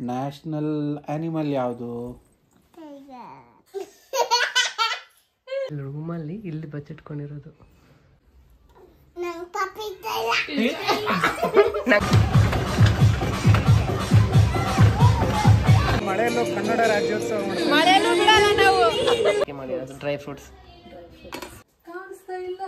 National animal ಯಾವುದು? ರೂಮಲ್ಲಿ ಇಲ್ಲಿ ಬಚ್ಚಿಟ್ಕೊಂಡಿರೋದು. ಮಳೆಯಲ್ಲೂ ಕನ್ನಡ ರಾಜ್ಯೋತ್ಸವ ಮಾಡಿರೋದು ಡ್ರೈ ಫ್ರೂಟ್ಸ್. ಕಾಣಿಸ್ತಾ ಇಲ್ಲ.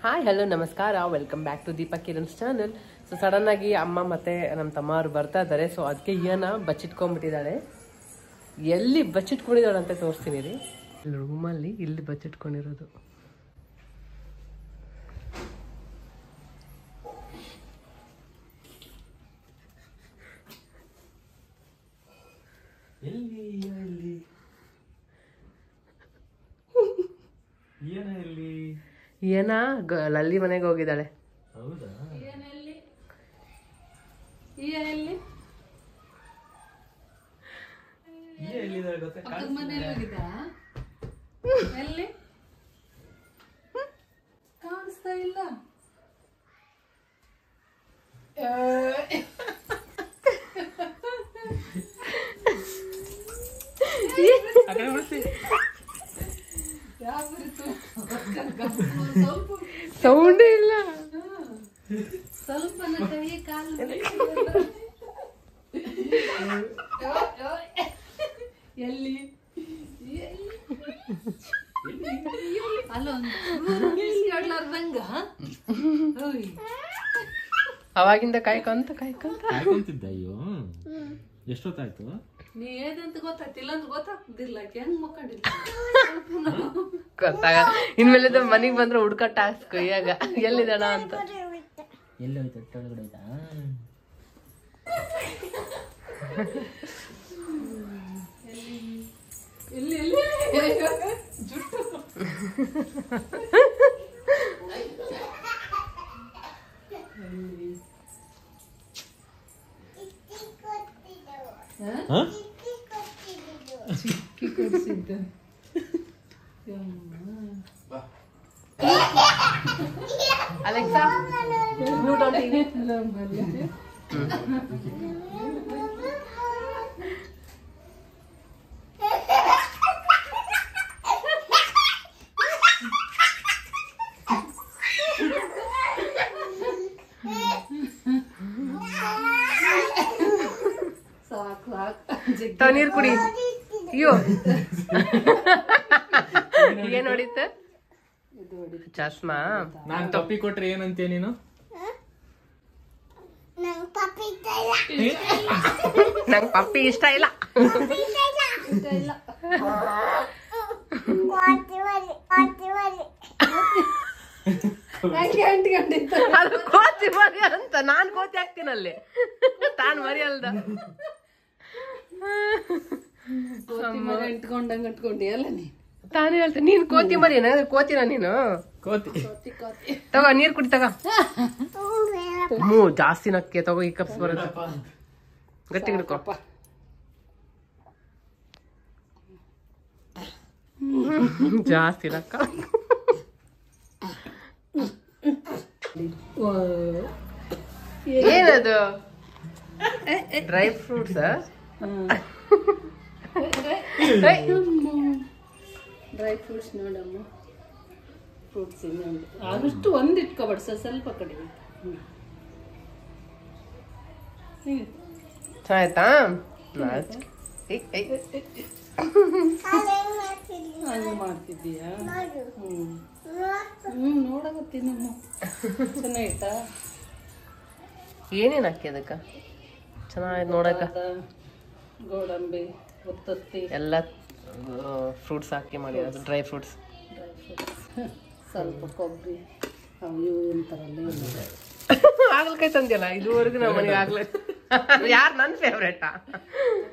ಹಾಯ್ ಹಲೋ ನಮಸ್ಕಾರ, welcome back to Deepak Kiran's channel. So sudden ಆಗಿ ಅಮ್ಮ ಮತ್ತೆ ನಮ್ಮ ತಮ್ಮ ಅವ್ರು ಬರ್ತಾ ಇದ್ದಾರೆ. ಸೊ ಅದಕ್ಕೆ ಈಯನ ಬಚ್ಚಿಟ್ಕೊಂಡ್ಬಿಟ್ಟಿದ್ದಾಳೆ. ಎಲ್ಲಿ ಬಚ್ಚಿಟ್ಕೊಂಡಿದ್ದಾಳೆ ಅಂತ ತೋರಿಸ್ತೀನಿ ರೀ. ರೂಮಲ್ಲಿ ಇಲ್ಲಿ ಬಚ್ಚಿಟ್ಕೊಂಡಿರೋದು. ಏನ ಲಲ್ಲಿ ಮನೆಗೆ ಹೋಗಿದ್ದಾಳೆ. ಕಾಣಿಸ್ತಾ ಇಲ್ಲ. ಸೌಂಡೇ ಇಲ್ಲ. ಸ್ವಲ್ಪ ಎಲ್ಲಿ ಅಲ್ಲೊಂದು ಅವಾಗಿಂದ ಕಾಯ್ಕೊಂತಿದ್ದ. ಅಯ್ಯೋ ಎಷ್ಟೊತ್ತಾಯ್ತು? ನೀ ಏದಂತ ಗೊತ್ತಾಗ್ತಿಲ್ಲ ಅಂತ ಗೊತ್ತಾಗ್ತಿಲ್ಲ. ಹೆಂಗ್ ಮಕ್ಕಂಡಿಲ್ಲ ಗೊತ್ತಾಗ ಇನ್ಮೇಲೆ ಮನೆಗ್ ಬಂದ್ರೆ ಹುಡ್ಕ ಟಾಸ್ಕ್. ಈಗ ಎಲ್ಲಿದಣ ಅಂತ. ಎಲ್ಲಿ ಹೋಯ್ತು? ಒಳಗಡೆ ಹೋಯ್ತಾ? ಎಲ್ಲಿ ಎಲ್ಲಿ ಜುಟ್ಟು ಚಿಕ್ಕಿ ಕೊಡ್ಸಿದ್ದ. Alexa mute on TV. ನೀರ್ ಕುಡಿ. ಅಯ್ಯೋ ಏನ್ ಹೊಡಿತ? ಚಶ್ಮಾ. ನಾನ್ ತಪ್ಪಿ ಕೊಟ್ರೆ ಏನಂತೀಯ ನೀನು? ನಂಗ್ ಪಪ್ಪಿ ಇಷ್ಟ ಇಲ್ಲ. ಅದು ಕೋತಿ ಮರಿ ಅಂತ. ನಾನ್ ಕೋತಿ ಆಗ್ತೀನಲ್ಲಿ, ತಾನ್ ಮರಿ ಅಲ್ದ. ಇಟ್ಕೊಂಡಂಗ ಇಟ್ಕೊಂಡಿ ಅಲ್ಲ ನೀ. ತಾನೇ ಹೇಳ್ತ ನೀನ್ ಕೋತಿ ಮರಿ. ಕೋತಿನ ನೀನು? ಕೋತಿ. ತಗೋ ನೀರ್ ಕುಡಿ. ತಗೋ ಜಾಸ್ತಿ ನಕ್ಕೆ. ತಗೋ ಈ ಕಪ್ಸ್ ಬರುತ್ತೆ. ಗಟ್ಟಿ ಹಿಡ್ಕೊ. ಜಾಸ್ತಿ ನಕ್ಕ. ಏನದು? Dry fruits. ಡ್ರೈ ಫ್ರೂಟ್ಸ್ ನೋಡಮ್ಮ. ಫ್ರೂಟ್ಸ್ ಆದಷ್ಟು ಒಂದು ಇಟ್ಕೊಬೇಡ, ಸ್ವಲ್ಪ ಕಡಿಮೆ. ಆಯ್ತಾ? ಹಂಗೆ ಮಾಡ್ತಿದ್ದೀಯಾ? ನೋಡಕತ್ತೀನಮ್ಮ. ಚೆನ್ನಾಗಿತ್ತಾ? ಏನೇನು ಹಾಕಿ ಅದಕ್ಕ? ಚೆನ್ನಾಗಿ ನೋಡಕ. ಗೋಡಂಬಿ, ಒತ್ತತ್ತಿ ಎಲ್ಲ ಫ್ರೂಟ್ಸ್ ಹಾಕಿ ಮಾಡಿರೋದು. Dry fruits. ಸ್ವಲ್ಪ ಕೊಬ್ಬರಿ, ಅವು ಇವು ಅಂತಾರಲ್ಲ. ಹಾಗಲಕಾಯಿ ತಂದಿಯಲ್ಲ ಇದುವರೆಗೂ ನಮ್ಮ ಮನೆಗೆ ಆಗ್ಲ. ಯಾರು ನನ್ನ ಫೇವ್ರೇಟಾ?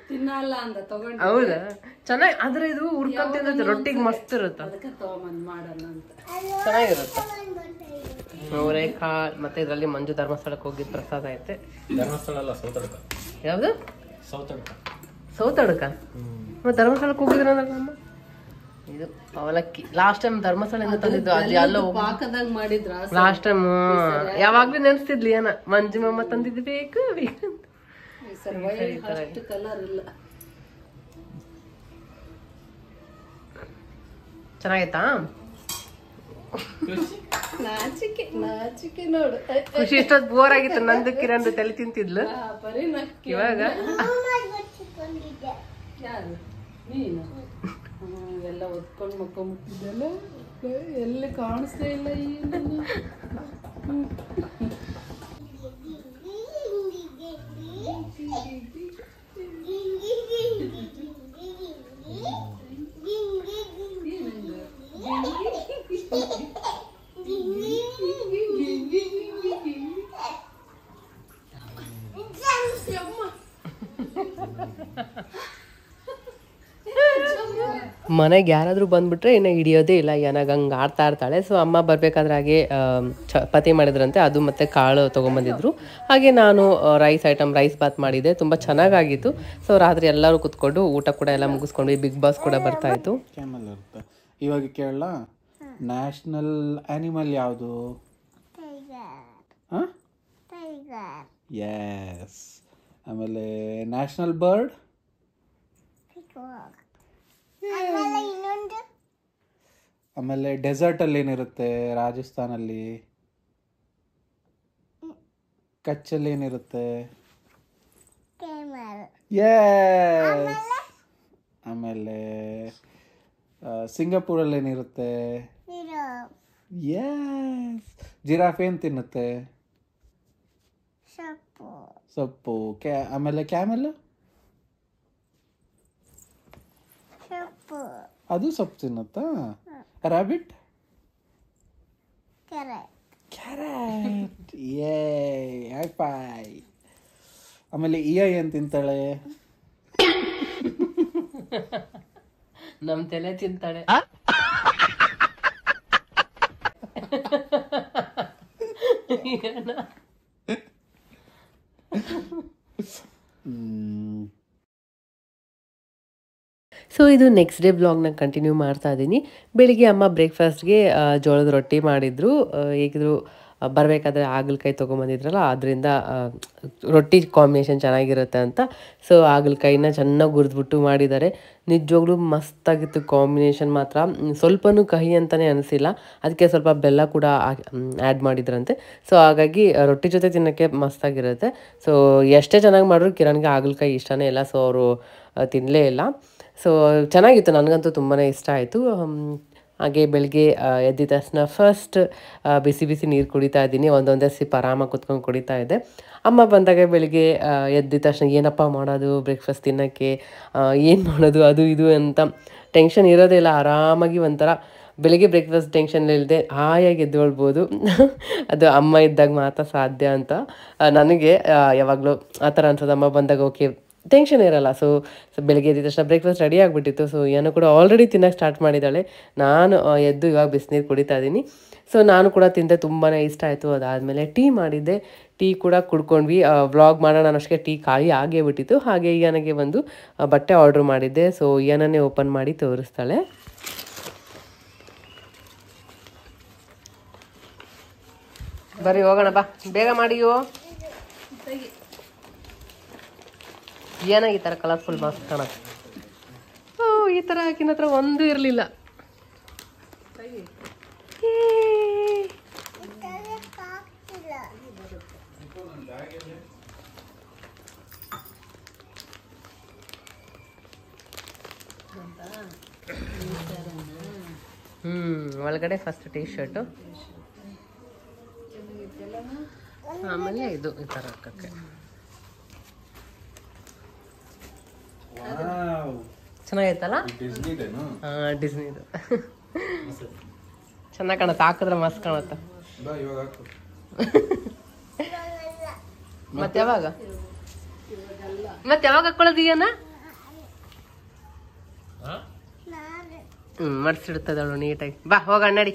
ತಿನ್ನಲ್ಲ ಅಂದ ತಗೊಂಡು. ಹೌದಾ? ಚೆನ್ನಾಗಿ. ಆದ್ರೆ ಇದು ಹುರ್ಕೊಂತಿಂದ ರೊಟ್ಟಿಗೆ ಮಸ್ತ್ ಇರುತ್ತೆ. ಅದಕ್ಕೆ ತಗೊಂಬಂದ್ ಮಾಡೋಣ ಅಂತ. ಚೆನ್ನಾಗಿರುತ್ತೆ. ಅವರೇಕಾಳು ಮತ್ತೆ ಇದರಲ್ಲಿ ಮಂಜು ಧರ್ಮಸ್ಥಳಕ್ಕೆ ಹೋಗಿದ್ ಪ್ರಸಾದ ಐತೆ. ಧರ್ಮಸ್ಥಳ ಅಲ್ಲ, ಸೌತಡ್ಕ. ಯಾವ್ದು? ಸೌತಡ್ಕ. ಸೌತಡ್ಕ? ಮತ್ತೆ ಧರ್ಮಸ್ಥಳಕ್ಕೆ ಹೋಗಿದ್ರ ನಮ್ಮ ಇದು ಅವಲಕ್ಕಿ ಲಾಸ್ಟ್ ಟೈಮ್ ಧರ್ಮಸ್ಥಳದಿಂದ ತಂದಿದ್ದು ಅದು ಎಲ್ಲ ಪಾಕದಾಗ ಮಾಡಿದ್ರ ಲಾಸ್ಟ್ ಟೈಮ್ ಯಾವಾಗ್ಲೂ ನೆನ್ಸ್ತಿದ್ಲಿ ಏನ ಮಂಜು ಮಾಮ ತಂದಿದ್ದು ಬೇಕು ಕಲರ್ ಇಲ್ಲ. ಚೆನ್ನಾಗೈತಾ? ನಾಚಿಕೆ ನಾಚಿಕೆ ನೋಡು. ಖುಷಿ ಇಷ್ಟೊತ್ತು ಬೋರ್ ಆಗಿತ್ತು. ನಂದು ಕಿರಣ್ ತಲೆ ತಿಂತಿದ್ಲು. ಬರೀ ನಕ್ಕಿ. ಇವಾಗ ಯಾರು ನೀನು ಎಲ್ಲ ಒತ್ಕೊಂಡು ಮಕ್ಕೊಂಬಿಟ್ಟಿದ್ದಲ್ಲ, ಎಲ್ಲಿ ಕಾಣಿಸ್ತಾ ಇಲ್ಲ. ಮನೆಗೆ ಯಾರಾದರೂ ಬಂದ್ಬಿಟ್ರೆ ಇನ್ನು ಹಿಡಿಯೋದೇ ಇಲ್ಲ. ಏನಾಗ ಹಂಗೆ ಆಡ್ತಾ ಇರ್ತಾಳೆ. ಸೊ ಅಮ್ಮ ಬರಬೇಕಾದ್ರೆ ಹಾಗೆ ಚಪಾತಿ ಮಾಡಿದ್ರಂತೆ, ಅದು ಮತ್ತು ಕಾಳು ತೊಗೊಂಬಂದಿದ್ರು. ಹಾಗೆ ನಾನು ರೈಸ್ ಬಾತ್ ಮಾಡಿದ್ದೆ, ತುಂಬ ಚೆನ್ನಾಗಾಗಿತ್ತು. ಸೊ ರಾತ್ರಿ ಎಲ್ಲರೂ ಕುತ್ಕೊಂಡು ಊಟ ಕೂಡ ಎಲ್ಲ ಮುಗಿಸ್ಕೊಂಡ್ವಿ. ಬಿಗ್ ಬಾಸ್ ಕೂಡ ಬರ್ತಾಯಿತ್ತು. ಕ್ಯಾಮಲ್ ಇರುತ್ತೆ. ಇವಾಗ ಕೇಳಲ್ಲ, ನ್ಯಾಷನಲ್ ಆನಿಮಲ್ ಯಾವುದು? ಎಸ್. ಆಮೇಲೆ ನ್ಯಾಷನಲ್ ಬರ್ಡ್? ಆಮೇಲೆ ಡೆಸರ್ಟಲ್ಲಿ ಏನಿರುತ್ತೆ ರಾಜಸ್ಥಾನಲ್ಲಿ? ಕಚ್ಚಲ್ಲಿ ಏನಿರುತ್ತೆ? ಎಸ್. ಆಮೇಲೆ ಸಿಂಗಾಪುರಲ್ಲಿ ಏನಿರುತ್ತೆ? ಎಸ್. ಜಿರಾಫ್ ಏನು ತಿನ್ನುತ್ತೆ? ಸೊಪ್ಪು. ಆಮೇಲೆ ಕ್ಯಾಮೆಲ್? ಅದು ಸೊಪ್ಪು ತಿನ್ನುತ್ತಾ? ರಾಬಿಟ್? ಕ್ಯಾರೆಟ್. ಏ ಹೈ. ಆಮೇಲೆ ಏನ್ ತಿಂತಾಳೆ? ನಮ್ ತಲೆ ತಿಂತಾಳೆ. ಸೊ ಇದು ನೆಕ್ಸ್ಟ್ ಡೇ ಬ್ಲಾಗ್ನ ಕಂಟಿನ್ಯೂ ಮಾಡ್ತಾ ಇದ್ದೀನಿ. ಬೆಳಿಗ್ಗೆ ಅಮ್ಮ ಬ್ರೇಕ್ಫಾಸ್ಟ್ಗೆ ಜೋಳದ ರೊಟ್ಟಿ ಮಾಡಿದ್ರು. ಹೇಗಿದ್ರು ಬರಬೇಕಾದ್ರೆ ಹಾಗಲಕಾಯಿ ತೊಗೊಂಬಂದಿದ್ರಲ್ಲ, ಅದರಿಂದ ರೊಟ್ಟಿ ಕಾಂಬಿನೇಷನ್ ಚೆನ್ನಾಗಿರುತ್ತೆ ಅಂತ. ಸೊ ಹಾಗಲಕಾಯಿನ ಚೆನ್ನಾಗಿ ಹುರಿದ್ಬಿಟ್ಟು ಮಾಡಿದ್ದಾರೆ. ನಿಜವಾಗ್ಲೂ ಮಸ್ತಾಗಿತ್ತು ಕಾಂಬಿನೇಷನ್ ಮಾತ್ರ. ಸ್ವಲ್ಪನೂ ಕಹಿ ಅಂತಲೇ ಅನಿಸಿಲ್ಲ. ಅದಕ್ಕೆ ಸ್ವಲ್ಪ ಬೆಲ್ಲ ಕೂಡ ಆ್ಯಡ್ ಮಾಡಿದ್ರಂತೆ. ಸೊ ಹಾಗಾಗಿ ರೊಟ್ಟಿ ಜೊತೆ ತಿನ್ನೋಕ್ಕೆ ಮಸ್ತಾಗಿರುತ್ತೆ. ಸೊ ಎಷ್ಟೇ ಚೆನ್ನಾಗಿ ಮಾಡಿದ್ರು ಕಿರಣ್ಗೆ ಹಾಗಲಕಾಯಿ ಇಷ್ಟನೇ ಇಲ್ಲ. ಸೊ ಅವರು ತಿನ್ನಲೇ ಇಲ್ಲ. ಸೊ ಚೆನ್ನಾಗಿತ್ತು, ನನಗಂತೂ ತುಂಬಾ ಇಷ್ಟ ಆಯಿತು. ಹಾಗೆ ಬೆಳಗ್ಗೆ ಎದ್ದಿದ ತಕ್ಷಣ ಫಸ್ಟ್ ಬಿಸಿ ಬಿಸಿ ನೀರು ಕುಡಿತಾ ಇದ್ದೀನಿ. ಒಂದೊಂದೇ ಸಿಪ್ ಆರಾಮಾಗಿ ಕುತ್ಕೊಂಡು ಕುಡಿತಾ ಇದ್ದೆ. ಅಮ್ಮ ಬಂದಾಗ ಬೆಳಿಗ್ಗೆ ಎದ್ದಿದ ತಕ್ಷಣ ಏನಪ್ಪ ಮಾಡೋದು ಬ್ರೇಕ್ಫಾಸ್ಟ್ ತಿನ್ನೋಕ್ಕೆ, ಏನು ಮಾಡೋದು ಅದು ಇದು ಅಂತ ಟೆನ್ಷನ್ ಇರೋದೇ ಇಲ್ಲ. ಆರಾಮಾಗಿ ಒಂಥರ ಬೆಳಿಗ್ಗೆ ಬ್ರೇಕ್ಫಾಸ್ಟ್ ಟೆನ್ಷನ್ ಇಲ್ಲದೆ ಹಾಯಾಗಿ ಎದ್ದೇಳ್ಬೋದು. ಅದು ಅಮ್ಮ ಇದ್ದಾಗ ಮಾತ್ರ ಸಾಧ್ಯ ಅಂತ ನನಗೆ ಯಾವಾಗಲೂ ಆ ಥರ ಅನ್ಸೋದು. ಅಮ್ಮ ಬಂದಾಗ ಓಕೆ ಟೆನ್ಷನ್ ಇರಲ್ಲ. ಸೊ ಬೆಳಗ್ಗೆ ಎದ್ದ ತಕ್ಷಣ ಬ್ರೇಕ್ಫಾಸ್ಟ್ ರೆಡಿ ಆಗಿಬಿಟ್ಟಿತ್ತು. ಸೊ ಏನೋ ಕೂಡ ಆಲ್ರೆಡಿ ತಿನ್ನೋಕ್ಕೆ ಸ್ಟಾರ್ಟ್ ಮಾಡಿದ್ದಾಳೆ. ನಾನು ಎದ್ದು ಇವಾಗ ಬಿಸಿನೀರು ಕುಡಿತಾ ಇದ್ದೀನಿ. ಸೊ ನಾನು ಕೂಡ ತಿಂದೆ, ತುಂಬಾ ಇಷ್ಟ ಆಯಿತು. ಅದಾದಮೇಲೆ ಟೀ ಮಾಡಿದ್ದೆ, ಟೀ ಕೂಡ ಕುಡ್ಕೊಂಡ್ವಿ. ವ್ಲಾಗ್ ಮಾಡೋಣ ಅನ್ನೋಷ್ಟಕ್ಕೆ ಟೀ ಖಾಲಿ ಆಗೇ ಬಿಟ್ಟಿತ್ತು. ಹಾಗೆ ನನಗೆ ಒಂದು ಬಟ್ಟೆ ಆರ್ಡ್ರ್ ಮಾಡಿದ್ದೆ. ಸೊ ಏನನ್ನೇ ಓಪನ್ ಮಾಡಿ ತೋರಿಸ್ತಾಳೆ. ಬರ್ರಿ ಹೋಗೋಣ ಬಾ, ಬೇಗ ಮಾಡಿಯೋ. ಏನಾಗ ಈ ಥರ ಕಲರ್ಫುಲ್ ಮಸ್ತ್ ಕಾಣತ್ತೆ. ಈ ಥರ ಆಕಿನ ಹತ್ರ ಒಂದು ಇರಲಿಲ್ಲ. ಒಳಗಡೆ ಫಸ್ಟ್ ಟೀ ಶರ್ಟು, ಆಮೇಲೆ ಇದು ಈ ಥರ ಹಾಕಕ್ಕೆ ಚೆನ್ನಾಗೈತಲ್ಲ. ಡಿಸ್ನಿದು ಚೆನ್ನಾಗಿ ಕಾಣತ್ತೆ. ಹಾಕಿದ್ರೆ ಮಸ್ತ್ ಕಾಣತ್ತ. ಮತ್ತೆ ಯಾವಾಗ ಹಾಕೊಳ್ಳೋದೀಯನ? ಮಡ್ಸಿಡ್ತದಳು ನೀಟಾಗಿ. ಬಾ ಹೋಗೋಣ ನಡಿ.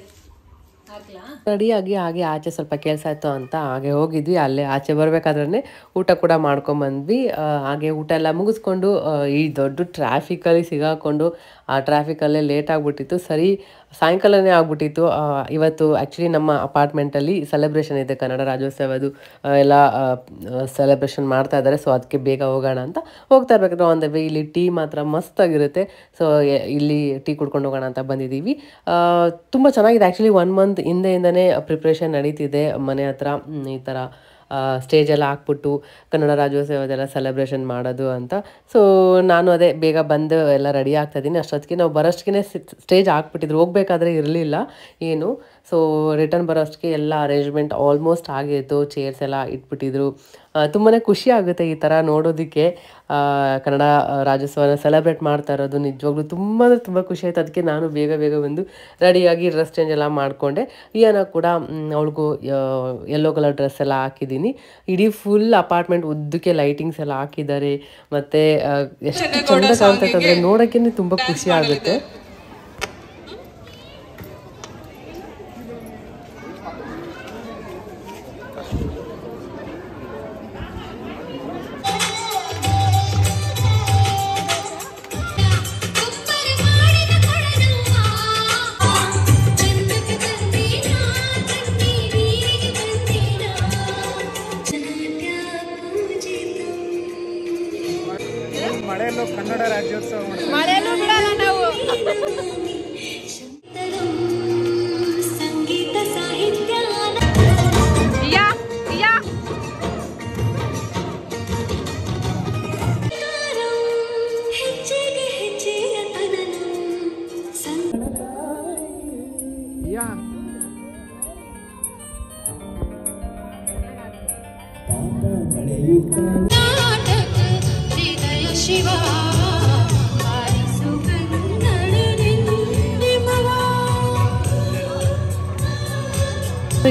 ರೆಡಿಯಾಗಿ ಹಾಗೆ ಆಚೆ ಸ್ವಲ್ಪ ಕೆಲಸ ಇತ್ತು ಅಂತ ಹಾಗೆ ಹೋಗಿದ್ವಿ. ಅಲ್ಲೇ ಆಚೆ ಬರಬೇಕಾದ್ರೆ ಊಟ ಕೂಡ ಮಾಡ್ಕೊಂಬಂದ್ವಿ. ಹಾಗೆ ಊಟ ಎಲ್ಲ ಮುಗಿಸ್ಕೊಂಡು ಈ ದೊಡ್ಡ ಟ್ರಾಫಿಕಲ್ಲಿ ಸಿಗಾಕೊಂಡು ಆ ಟ್ರಾಫಿಕಲ್ಲೇ ಲೇಟ್ ಆಗಿಬಿಟ್ಟಿತ್ತು. ಸರಿ ಸಾಯಂಕಾಲನೇ ಆಗ್ಬಿಟ್ಟಿತ್ತು. ಇವತ್ತು ಆ್ಯಕ್ಚುಲಿ ನಮ್ಮ ಅಪಾರ್ಟ್ಮೆಂಟಲ್ಲಿ ಸೆಲೆಬ್ರೇಷನ್ ಇದೆ, ಕನ್ನಡ ರಾಜ್ಯೋತ್ಸವದು ಎಲ್ಲ ಸೆಲೆಬ್ರೇಷನ್ ಮಾಡ್ತಾ ಇದ್ದಾರೆ. ಸೊ ಅದಕ್ಕೆ ಬೇಗ ಹೋಗೋಣ ಅಂತ ಹೋಗ್ತಾ ಇರ್ಬೇಕಾದ್ರೆ ಆನ್ ದ ವೇ ಇಲ್ಲಿ ಟೀ ಮಾತ್ರ ಮಸ್ತಾಗಿರುತ್ತೆ. ಸೊ ಇಲ್ಲಿ ಟೀ ಕುಡ್ಕೊಂಡು ಹೋಗೋಣ ಅಂತ ಬಂದಿದ್ದೀವಿ. ತುಂಬ ಚೆನ್ನಾಗಿದೆ ಆ್ಯಕ್ಚುಲಿ. 1 ಮಂತ್ ಹಿಂದೆಯಿಂದನೇ ಪ್ರಿಪ್ರೇಷನ್ ನಡೀತಿದೆ ಮನೆ ಹತ್ರ. ಈ ಥರ ಸ್ಟೇಜ್ ಎಲ್ಲ ಹಾಕ್ಬಿಟ್ಟು ಕನ್ನಡ ರಾಜ್ಯೋತ್ಸವದೆಲ್ಲ ಸೆಲೆಬ್ರೇಷನ್ ಮಾಡೋದು ಅಂತ. ಸೊ ನಾನು ಅದೇ ಬೇಗ ಬಂದು ಎಲ್ಲ ರೆಡಿ ಆಗ್ತಾಯಿದ್ದೀನಿ. ಅಷ್ಟೊತ್ತಿಗೆ ನಾವು ಬರೋಷ್ಟಿಗೆ ಸ್ಟೇಜ್ ಹಾಕ್ಬಿಟ್ಟಿದ್ರು, ಹೋಗಬೇಕಾದ್ರೆ ಇರಲಿಲ್ಲ ಏನು. ಸೊ ರಿಟರ್ನ್ ಬರೋಷ್ಟಿಗೆ ಎಲ್ಲ ಅರೇಂಜ್ಮೆಂಟ್ ಆಲ್ಮೋಸ್ಟ್ ಆಗಿತ್ತು, ಚೇರ್ಸ್ ಎಲ್ಲ ಇಟ್ಬಿಟ್ಟಿದ್ರು. ತುಂಬಾ ಖುಷಿ ಆಗುತ್ತೆ ಈ ಥರ ನೋಡೋದಕ್ಕೆ. ಕನ್ನಡ ರಾಜ್ಯೋತ್ಸವನ ಸೆಲೆಬ್ರೇಟ್ ಮಾಡ್ತಾ ಇರೋದು ನಿಜವಾಗ್ಲೂ ತುಂಬ ಅಂದರೆ ತುಂಬ ಖುಷಿ ಆಯಿತು. ಅದಕ್ಕೆ ನಾನು ಬೇಗ ಬೇಗ ಬಂದು ರೆಡಿಯಾಗಿ ಡ್ರೆಸ್ ಚೇಂಜ್ ಎಲ್ಲ ಮಾಡಿಕೊಂಡೆ. ಈಯನ ಕೂಡ ಅವಳಿಗೂ ಯೆಲ್ಲೋ ಕಲರ್ ಡ್ರೆಸ್ ಎಲ್ಲ ಹಾಕಿದ್ದೀನಿ. ಇಡೀ ಫುಲ್ ಅಪಾರ್ಟ್ಮೆಂಟ್ ಉದ್ದಕ್ಕೆ ಲೈಟಿಂಗ್ಸ್ ಎಲ್ಲ ಹಾಕಿದ್ದಾರೆ. ಮತ್ತು ಎಷ್ಟು ಚಂದ ಕಾಣ್ತೈತೆ ಅಂದರೆ ನೋಡೋಕ್ಕೇ ತುಂಬ ಖುಷಿ ಆಗುತ್ತೆ. ಮಳೆಯಲ್ಲೂ ಕನ್ನಡ ರಾಜ್ಯೋತ್ಸವ ಮಳೆಯಲ್ಲೂ ಬಿಡಲ್ಲ ನಾವು. ಸಂಗೀತ ಸಾಹಿತ್ಯ ಹೆಚ್ಚಿಗೆ ಹೆಚ್ಚಿನ ಶಿವ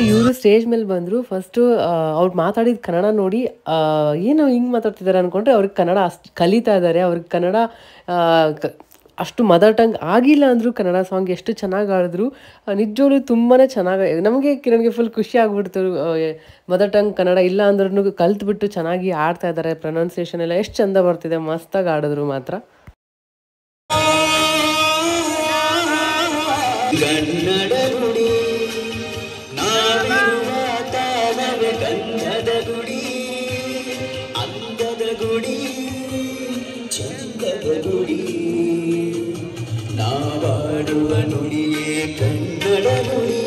ಇವರು ಸ್ಟೇಜ್ ಮೇಲೆ ಬಂದರು. ಫಸ್ಟು ಅವ್ರು ಮಾತಾಡಿದ ಕನ್ನಡ ನೋಡಿ ಏನು ಹಿಂಗೆ ಮಾತಾಡ್ತಿದ್ದಾರೆ ಅಂದ್ಕೊಂಡ್ರೆ ಅವ್ರಿಗೆ ಕನ್ನಡ ಅಷ್ಟು ಕಲಿತಾ ಇದ್ದಾರೆ. ಅವ್ರಿಗೆ ಕನ್ನಡ ಅಷ್ಟು ಮದರ್ ಟಂಗ್ ಆಗಿಲ್ಲ ಅಂದರೂ ಕನ್ನಡ ಸಾಂಗ್ ಎಷ್ಟು ಚೆನ್ನಾಗಿ ಆಡಿದ್ರು. ನಿಜವಾಗ್ಲೂ ತುಂಬಾ ಚೆನ್ನಾಗಿ ನನಗೆ ಫುಲ್ ಖುಷಿ ಆಗ್ಬಿಡ್ತು. ಮದರ್ ಟಂಗ್ ಕನ್ನಡ ಇಲ್ಲ ಅಂದ್ರೂ ಕಲ್ತ್ಬಿಟ್ಟು ಚೆನ್ನಾಗಿ ಆಡ್ತಾ ಇದ್ದಾರೆ. ಪ್ರೊನೌನ್ಸಿಯೇಷನ್ ಎಲ್ಲ ಎಷ್ಟು ಚಂದ ಬರ್ತಿದೆ, ಮಸ್ತಾಗಿ ಆಡಿದ್ರು ಮಾತ್ರ. ಕನ್ನಡ ನುಡಿ ನಾವಿರುವ ತಾಣವೇ ಗಂಧದ ಗುಡಿ, ಅಂದದ ಗುಡಿ, ಚಂದದ ಗುಡಿ, ನಾವಾಡುವ ನುಡಿಯೇ ಕನ್ನಡ ನುಡಿ.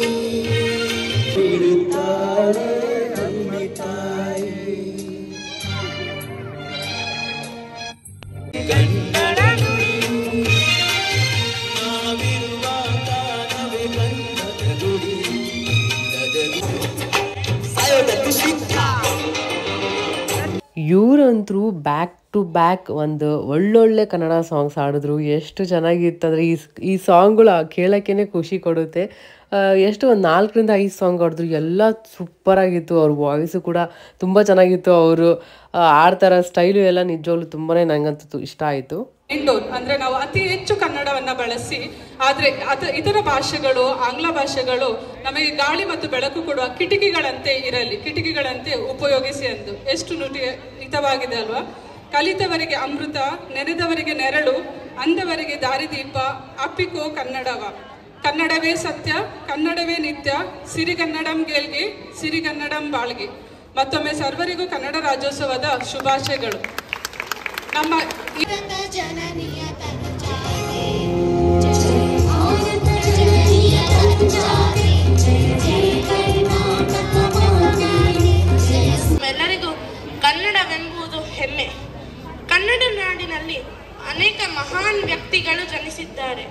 ಬಿಡುತ್ತಾರೆ ತಂದೆ ತಾಯಿ ಕನ್ನಡ ನುಡಿ, ನಾವಿರುವ ತಾಣವೇ ಗಂಧದ ಗುಡಿ, ಸಾಯೋದಕ್ಕೆ ಸಿಕ್ಕ. ಇವರಂತರೂ ಬ್ಯಾಕ್ ಟು ಬ್ಯಾಕ್ ಒಂದು ಒಳ್ಳೊಳ್ಳೆ ಕನ್ನಡ ಸಾಂಗ್ಸ್ ಆಡಿದ್ರು. ಎಷ್ಟು ಚೆನ್ನಾಗಿತ್ತಂದರೆ ಈ ಸಾಂಗ್ಗಳು ಕೇಳೋಕ್ಕೇ ಖುಷಿ ಕೊಡುತ್ತೆ. ಎಷ್ಟು ಒಂದು 4-5 ಸಾಂಗ್ ಆಡಿದ್ರು, ಎಲ್ಲ ಸೂಪರಾಗಿತ್ತು. ಅವ್ರ ವಾಯ್ಸು ಕೂಡ ತುಂಬ ಚೆನ್ನಾಗಿತ್ತು. ಅವರು ಆಡ್ತಾರ ಸ್ಟೈಲು ಎಲ್ಲ ನಿಜವಾಗ್ಲೂ ತುಂಬಾ ನನಗಂತೂ ಇಷ್ಟ ಆಯಿತು. ಇಂಡೋರ್ ಅಂದ್ರೆ ನಾವು ಅತಿ ಹೆಚ್ಚು ಕನ್ನಡವನ್ನ ಬಳಸಿ, ಆದ್ರೆ ಇತರ ಭಾಷೆಗಳು, ಆಂಗ್ಲ ಭಾಷೆಗಳು ನಮಗೆ ಗಾಳಿ ಮತ್ತು ಬೆಳಕು ಕೊಡುವ ಕಿಟಕಿಗಳಂತೆ ಉಪಯೋಗಿಸಿ ಎಂದು ಎಷ್ಟು ಹಿತವಾಗಿದೆ ಅಲ್ವಾ. ಕಲಿತವರಿಗೆ ಅಮೃತ, ನೆನೆದವರಿಗೆ ನೆರಳು, ಅಂದವರಿಗೆ ದಾರಿದೀಪ, ಅಪ್ಪಿಕೋ ಕನ್ನಡವ. ಕನ್ನಡವೇ ಸತ್ಯ, ಕನ್ನಡವೇ ನಿತ್ಯ, ಸಿರಿಗನ್ನಡಂ ಗೆಲ್ಗೆ, ಸಿರಿಗನ್ನಡಂ ಬಾಳ್ಗೆ. ಮತ್ತೊಮ್ಮೆ ಸರ್ವರಿಗೂ ಕನ್ನಡ ರಾಜ್ಯೋತ್ಸವದ ಶುಭಾಶಯಗಳು. ನಮ್ಮ ಜನನಿಯ ಎಲ್ಲರಿಗೂ ಕನ್ನಡವೆಂಬುದು ಹೆಮ್ಮೆ. ಕನ್ನಡ ನಾಡಿನಲ್ಲಿ ಅನೇಕ ಮಹಾನ್ ವ್ಯಕ್ತಿಗಳು ಜನಿಸಿದ್ದಾರೆ.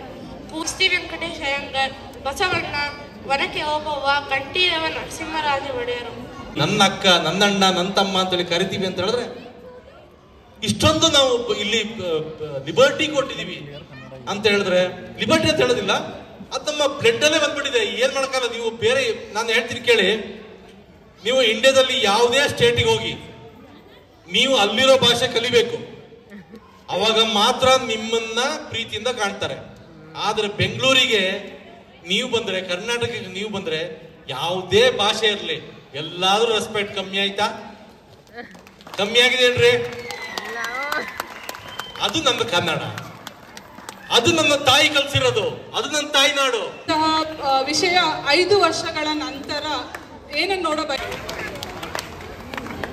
ಪೂಸ್ತಿ ವೆಂಕಟೇಶ ಅಯ್ಯಂಗಾರ್, ಬಸವಣ್ಣ, ವನಕೆ ಓಬವ್ವ, ಕಂಠೀರವ ನರಸಿಂಹರಾಜ ಒಡೆಯರು. ನನ್ನ ಅಕ್ಕ, ನನ್ನ ಅಣ್ಣ, ನನ್ನ ತಮ್ಮ ಅಂತೇಳಿ ಕರಿತೀವಿ ಅಂತ ಹೇಳಿದ್ರೆ, ಇಷ್ಟೊಂದು ನಾವು ಇಲ್ಲಿ ಲಿಬರ್ಟಿ ಕೊಟ್ಟಿದೀವಿ ಅಂತ ಹೇಳಿದ್ರೆ, ಲಿಬರ್ಟಿ ಅಂತ ಹೇಳೋದಿಲ್ಲ, ಅದು ನಮ್ಮ ಬ್ಲಡ್ ಅಲ್ಲೇ ಬಂದ್ಬಿಟ್ಟಿದೆ. ಏನ್ ಮಾಡಕ್ಕಲ್ಲ. ನೀವು ಬೇರೆ, ನಾನು ಹೇಳ್ತೀನಿ ಕೇಳಿ, ನೀವು ಇಂಡಿಯಾದಲ್ಲಿ ಯಾವುದೇ ಸ್ಟೇಟಿಗೆ ಹೋಗಿ ನೀವು ಅಲ್ಲಿರೋ ಭಾಷೆ ಕಲಿಬೇಕು, ಅವಾಗ ಮಾತ್ರ ನಿಮ್ಮನ್ನ ಪ್ರೀತಿಯಿಂದ ಕಾಣ್ತಾರೆ. ಆದ್ರೆ ಬೆಂಗಳೂರಿಗೆ ನೀವು ಬಂದ್ರೆ, ಕರ್ನಾಟಕಕ್ಕೆ ನೀವು ಬಂದ್ರೆ, ಯಾವುದೇ ಭಾಷೆ ಇರಲಿ ಎಲ್ಲಾದ್ರೂ ರೆಸ್ಪೆಕ್ಟ್ ಕಮ್ಮಿ ಆಯ್ತಾ? ಕಮ್ಮಿ ಆಗಿದೇನ್ರಿ? ಅದು ನನ್ನ ಕನ್ನಡ, ಅದು ನನ್ನ ತಾಯಿ ಕಲ್ಸಿರೋದು, ಅದು ನನ್ನ ತಾಯಿ ನಾಡು. ವಿಷಯ 5 ವರ್ಷಗಳ ನಂತರ ಏನನ್ನು ನೋಡಬೇಕು.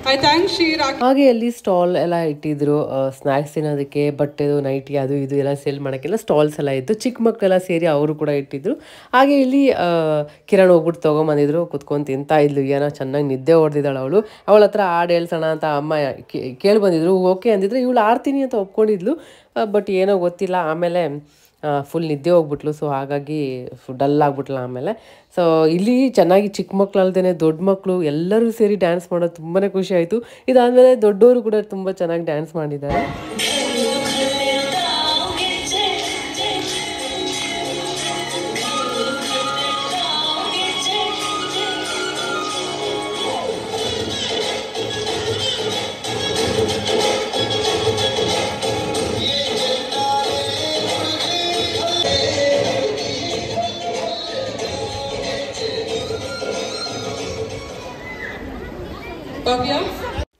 ಹಾಗೆ ಅಲ್ಲಿ ಸ್ಟಾಲ್ ಎಲ್ಲ ಇಟ್ಟಿದ್ರು, ಸ್ನ್ಯಾಕ್ಸ್ ತಿನ್ನೋದಕ್ಕೆ, ಬಟ್ಟೆದು, ನೈಟಿ, ಅದು ಇದು ಎಲ್ಲ ಸೇಲ್ ಮಾಡೋಕ್ಕೆಲ್ಲ ಸ್ಟಾಲ್ಸ್ ಎಲ್ಲ ಇತ್ತು. ಚಿಕ್ಕ ಮಕ್ಕಳೆಲ್ಲ ಸೇರಿ ಅವರು ಕೂಡ ಇಟ್ಟಿದ್ರು. ಹಾಗೆ ಇಲ್ಲಿ ಕಿರಣ್ ಹೋಗ್ಬಿಟ್ಟು ತೊಗೊಂಬಂದಿದ್ರು, ಕುತ್ಕೊಂಡು ತಿಂತಾ ಇದ್ಲು. ಏನೋ ಚೆನ್ನಾಗಿ ನಿದ್ದೆ ಹೊಡೆದಿದ್ದಾಳೆ ಅವಳು. ಅವಳ ಹತ್ರ ಹಾಡು ಹೇಳ್ಸೋಣ ಅಂತ ಅಮ್ಮ ಕೇಳಿ ಬಂದಿದ್ರು. ಓಕೆ ಅಂದಿದ್ರೆ ಇವಳು ಆಡ್ತೀನಿ ಅಂತ ಒಪ್ಕೊಂಡಿದ್ಲು. ಬಟ್ ಏನೋ ಗೊತ್ತಿಲ್ಲ, ಆಮೇಲೆ ಫುಲ್ ನಿದ್ದೆ ಹೋಗ್ಬಿಟ್ಲು. ಸೊ ಹಾಗಾಗಿ ಡಲ್ ಆಗ್ಬಿಟ್ಲು ಆಮೇಲೆ. ಸೊ ಇಲ್ಲಿ ಚೆನ್ನಾಗಿ ಚಿಕ್ಕ ಮಕ್ಳು ಅಲ್ದೇ ದೊಡ್ಡ ಮಕ್ಕಳು ಎಲ್ಲರೂ ಸೇರಿ ಡ್ಯಾನ್ಸ್ ಮಾಡೋದು ತುಂಬಾ ಖುಷಿ ಆಯಿತು. ಇದಾದಮೇಲೆ ದೊಡ್ಡವರು ಕೂಡ ತುಂಬ ಚೆನ್ನಾಗಿ ಡ್ಯಾನ್ಸ್ ಮಾಡಿದ್ದಾರೆ.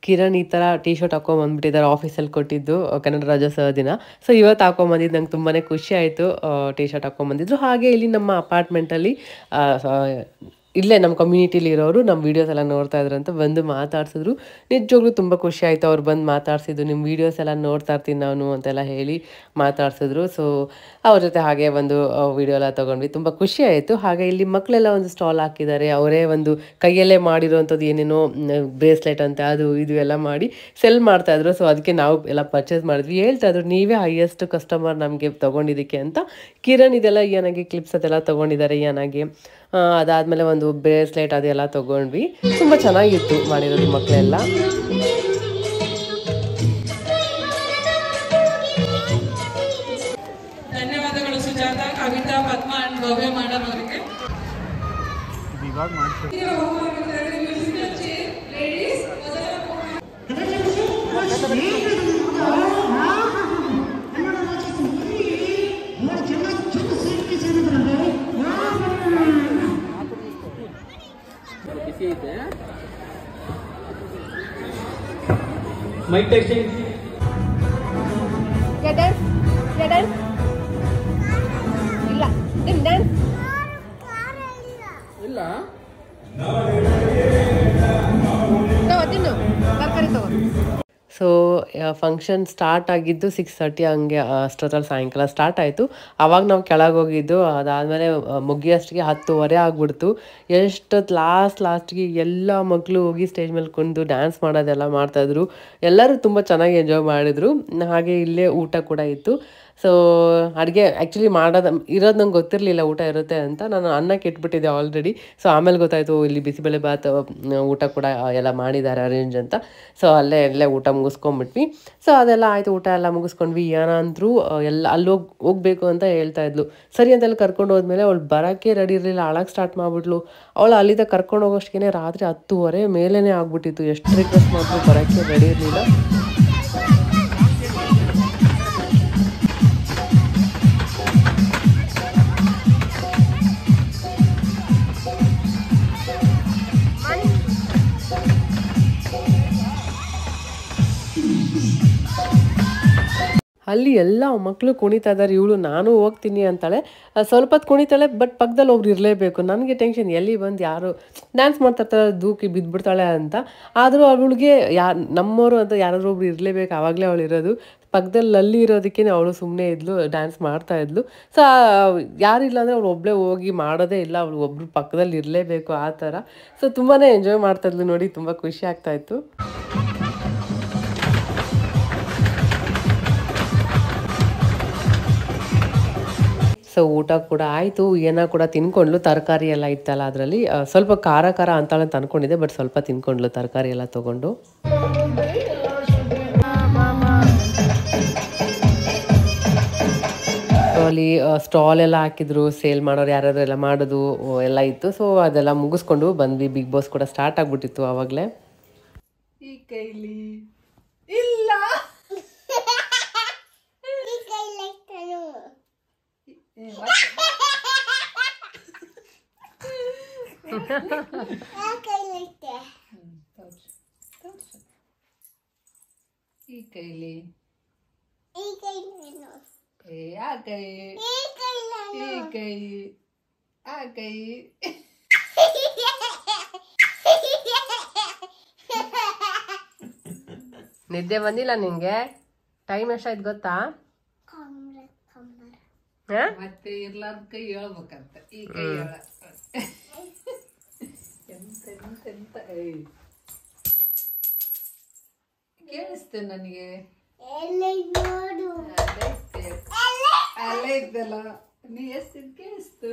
ಕಿರಣ್ ಈ ಥರ ಟೀ ಶರ್ಟ್ ಹಾಕೊಂಬಂದ್ಬಿಟ್ಟಿದ್ದಾರೆ, ಆಫೀಸಲ್ಲಿ ಕೊಟ್ಟಿದ್ದು ಕನ್ನಡ ರಾಜ್ಯೋತ್ಸವ ದಿನ. ಸೊ ಇವತ್ತು ಹಾಕೊಂಬಂದಿದ್ದು ನಂಗೆ ತುಂಬಾ ಖುಷಿ ಆಯಿತು. ಟೀ ಶರ್ಟ್ ಹಾಕೊಂಬಂದಿದ್ರು. ಹಾಗೆ ಇಲ್ಲಿ ನಮ್ಮ ಅಪಾರ್ಟ್ಮೆಂಟಲ್ಲಿ ಇಲ್ಲೇ ನಮ್ಮ ಕಮ್ಯುನಿಟಿಲಿ ಇರೋರು ನಮ್ಮ ವೀಡಿಯೋಸ್ ಎಲ್ಲ ನೋಡ್ತಾ ಇದ್ರಂತ ಬಂದು ಮಾತಾಡ್ಸಿದ್ರು. ನಿಜವಾಗ್ಲೂ ತುಂಬ ಖುಷಿ ಆಯಿತು. ಅವ್ರು ಬಂದು ಮಾತಾಡ್ಸಿದ್ದು, ನಿಮ್ಮ ವೀಡಿಯೋಸ್ ಎಲ್ಲ ನೋಡ್ತಾ ಇರ್ತೀನಿ ನಾನು ಅಂತೆಲ್ಲ ಹೇಳಿ ಮಾತಾಡ್ಸಿದ್ರು. ಸೊ ಅವ್ರ ಜೊತೆ ಹಾಗೆ ಒಂದು ವೀಡಿಯೋ ಎಲ್ಲ ತೊಗೊಂಡ್ವಿ, ತುಂಬ ಖುಷಿ ಆಯಿತು. ಹಾಗೆ ಇಲ್ಲಿ ಮಕ್ಕಳೆಲ್ಲ ಒಂದು ಸ್ಟಾಲ್ ಹಾಕಿದ್ದಾರೆ. ಅವರೇ ಒಂದು ಕೈಯಲ್ಲೇ ಮಾಡಿರೋವಂಥದ್ದು ಏನೇನೋ ಬ್ರೇಸ್ಲೆಟ್ ಅಂತ ಅದು ಇದು ಎಲ್ಲ ಮಾಡಿ ಸೆಲ್ ಮಾಡ್ತಾಯಿದ್ರು. ಸೊ ಅದಕ್ಕೆ ನಾವು ಎಲ್ಲ ಪರ್ಚೇಸ್ ಮಾಡಿದ್ವಿ. ಹೇಳ್ತಾಯಿದ್ರು ನೀವೇ ಹೈಯೆಸ್ಟ್ ಕಸ್ಟಮರ್ ನಮಗೆ ತೊಗೊಂಡಿದ್ದಕ್ಕೆ ಅಂತ. ಕಿರಣ್ ಇದೆಲ್ಲ ಏನಾಗಿ ಕ್ಲಿಪ್ಸ್ ಅದೆಲ್ಲ ತೊಗೊಂಡಿದ್ದಾರೆ ಏನಾಗಿ. ಅದಾದಮೇಲೆ ಒಂದು ಬ್ರೇಸ್ಲೆಟ್ ಅದೆಲ್ಲ ತೊಗೊಂಡ್ವಿ. ತುಂಬ ಚೆನ್ನಾಗಿತ್ತು ಮಾಡಿರೋದು ಮಕ್ಕಳೆಲ್ಲ. ಧನ್ಯವಾದಗಳು ಸುಜಾತ, ಕವಿತಾ, ಪದ್ಮ ಅಂಡ್ ಭವ್ಯ ಮೇಡಮ್ ಅವರಿಗೆ. ಮೈಕ್ ಟೆಸ್ಟಿಂಗ್ ಇಲ್ಲ ಸೊ ಫಂಕ್ಷನ್ ಸ್ಟಾರ್ಟ್ ಆಗಿದ್ದು 6:30 ಹಂಗೆ ಅಷ್ಟೊತ್ತಲ್ಲಿ ಸಾಯಂಕಾಲ ಸ್ಟಾರ್ಟ್ ಆಯಿತು. ಆವಾಗ ನಾವು ಕೆಳಗೆ ಹೋಗಿದ್ದು. ಅದಾದಮೇಲೆ ಮುಗಿಯೋಷ್ಟಿಗೆ 10:30 ಆಗಿಬಿಡ್ತು. ಎಷ್ಟೊತ್ತು ಲಾಸ್ಟ್ಗೆ ಎಲ್ಲ ಮಕ್ಕಳು ಹೋಗಿ ಸ್ಟೇಜ್ ಮೇಲೆ ಕುಂದು ಡ್ಯಾನ್ಸ್ ಮಾಡೋದೆಲ್ಲ ಮಾಡ್ತಾಯಿದ್ರು. ಎಲ್ಲರೂ ತುಂಬ ಚೆನ್ನಾಗಿ ಎಂಜಾಯ್ ಮಾಡಿದರು. ಹಾಗೆ ಇಲ್ಲೇ ಊಟ ಕೂಡ ಇತ್ತು. ಸೊ ಅಡುಗೆ ಆ್ಯಕ್ಚುಲಿ ಇರೋದು ನಂಗೆ ಗೊತ್ತಿರಲಿಲ್ಲ ಊಟ ಇರುತ್ತೆ ಅಂತ. ನಾನು ಅನ್ನಕ್ಕೆ ಇಟ್ಬಿಟ್ಟಿದ್ದೆ ಆಲ್ರೆಡಿ. ಸೊ ಆಮೇಲೆ ಗೊತ್ತಾಯಿತು ಇಲ್ಲಿ ಬಿಸಿಬೇಳೆ ಬಾತ್ ಊಟ ಕೂಡ ಎಲ್ಲ ಮಾಡಿದ್ದಾರೆ ಅರೇಂಜ್ ಅಂತ. ಸೊ ಅಲ್ಲೇ ಊಟ ಮುಗಿಸ್ಕೊಂಡ್ಬಿಟ್ವಿ. ಸೊ ಅದೆಲ್ಲ ಆಯಿತು, ಊಟ ಎಲ್ಲ ಮುಗಿಸ್ಕೊಂಡ್ವಿ. ಏನಂದ್ರು ಎಲ್ಲ ಅಲ್ಲಿ ಹೋಗ್ಬೇಕು ಅಂತ ಹೇಳ್ತಾ ಇದ್ಲು. ಸರಿ ಅಂತ ಅಲ್ಲಿ ಕರ್ಕೊಂಡು ಹೋದ್ಮೇಲೆ ಅವಳು ಬರೋಕ್ಕೆ ರೆಡಿ ಇರಲಿಲ್ಲ, ಅಳಕ್ಕೆ ಸ್ಟಾರ್ಟ್ ಮಾಡಿಬಿಟ್ಲು. ಅವಳು ಅಲ್ಲಿಂದ ಕರ್ಕೊಂಡು ಹೋಗೋಷ್ಟಿಗೆ ರಾತ್ರಿ 10:30 ಮೇಲೇ ಆಗ್ಬಿಟ್ಟಿತ್ತು. ಎಷ್ಟು ರಿಕ್ವೆಸ್ಟ್ ಮಾಡಿದ್ರು ಬರೋಕ್ಕೆ ರೆಡಿ ಇರಲಿಲ್ಲ. ಅಲ್ಲಿ ಎಲ್ಲ ಮಕ್ಕಳು ಕುಣಿತಾ ಇದ್ದಾರೆ. ಇವಳು ನಾನು ಹೋಗ್ತೀನಿ ಅಂತಾಳೆ. ಸ್ವಲ್ಪ ಹೊತ್ತು ಕುಣಿತಾಳೆ, ಬಟ್ ಪಕ್ಕದಲ್ಲಿ ಒಬ್ರು ಇರಲೇಬೇಕು. ನನಗೆ ಟೆನ್ಷನ್, ಎಲ್ಲಿ ಬಂದು ಯಾರು ಡ್ಯಾನ್ಸ್ ಮಾಡ್ತಾಯಿರ್ತಾರೆ ದೂಕಿ ಬಿದ್ದುಬಿಡ್ತಾಳೆ ಅಂತ. ಆದರೂ ಅವಳಿಗೆ ನಮ್ಮವರು ಅಂತ ಯಾರಾದರೂ ಒಬ್ರು ಇರಲೇಬೇಕು. ಆವಾಗಲೇ ಅವಳು ಇರೋದು ಪಕ್ಕದಲ್ಲಿ ಅಲ್ಲಿ ಇರೋದಕ್ಕೆ ಅವಳು ಸುಮ್ಮನೆ ಇದ್ಲು, ಡ್ಯಾನ್ಸ್ ಮಾಡ್ತಾಯಿದ್ಲು. ಸೊ ಯಾರಿಲ್ಲ ಅಂದರೆ ಅವಳು ಒಬ್ಬಳೇ ಹೋಗಿ ಮಾಡೋದೇ ಇಲ್ಲ, ಅವಳು ಒಬ್ಬರು ಪಕ್ಕದಲ್ಲಿ ಇರಲೇಬೇಕು ಆ ಥರ. ಸೊ ತುಂಬಾ ಎಂಜಾಯ್ ಮಾಡ್ತಾಯಿದ್ಲು ನೋಡಿ, ತುಂಬ ಖುಷಿ ಆಗ್ತಾಯಿತ್ತು. ಸೊ ಊಟ ಕೂಡ ಆಯಿತು. ಏನ ಕೂಡ ತಿನ್ಕೊಂಡ್ಲು. ತರಕಾರಿ ಎಲ್ಲ ಇತ್ತಲ್ಲ ಅದರಲ್ಲಿ ಸ್ವಲ್ಪ ಖಾರ ಅಂತಾಳೆ ಅಂತ ಅಂದ್ಕೊಂಡಿದ್ದೆ, ಬಟ್ ಸ್ವಲ್ಪ ತಿನ್ಕೊಂಡ್ಲು ತರಕಾರಿ ಎಲ್ಲ ತೊಗೊಂಡು. ಅಲ್ಲಿ ಸ್ಟಾಲ್ ಎಲ್ಲ ಹಾಕಿದ್ರು, ಸೇಲ್ ಮಾಡೋರು ಯಾರಾದ್ರೂ ಎಲ್ಲ ಮಾಡೋದು ಎಲ್ಲ ಇತ್ತು. ಸೊ ಅದೆಲ್ಲ ಮುಗಿಸ್ಕೊಂಡು ಬಂದ್ವಿ. ಬಿಗ್ ಬಾಸ್ ಕೂಡ ಸ್ಟಾರ್ಟ್ ಆಗ್ಬಿಟ್ಟಿತ್ತು ಆವಾಗಲೇ. ಈ ಕೈಲಿ ಇಲ್ಲ ಈ ಕೈಲಿ ಆ ಕೈ ಈ ಕೈ ಆ ಕೈ. ನಿದ್ದೆ ಬಂದಿಲ್ಲ ನಿಂಗೆ? ಟೈಮ್ ಎಷ್ಟಾಯ್ತು ಗೊತ್ತಾ? ಮತ್ತೆ ಇರ್ಲಾರ್ದ ಕೈ ಹೇಳ್ಬೇಕಂತ ಈ ಕೈ ಹೇಳ. ಎಂತ ಕೇಳಿಸ್ತೆ ನನಗೆ. ಅಲ್ಲೇ ಇದ್ದಲ್ಲ ನೀ ಎಷ್ಟು ಕೇಳಿಸ್ತು.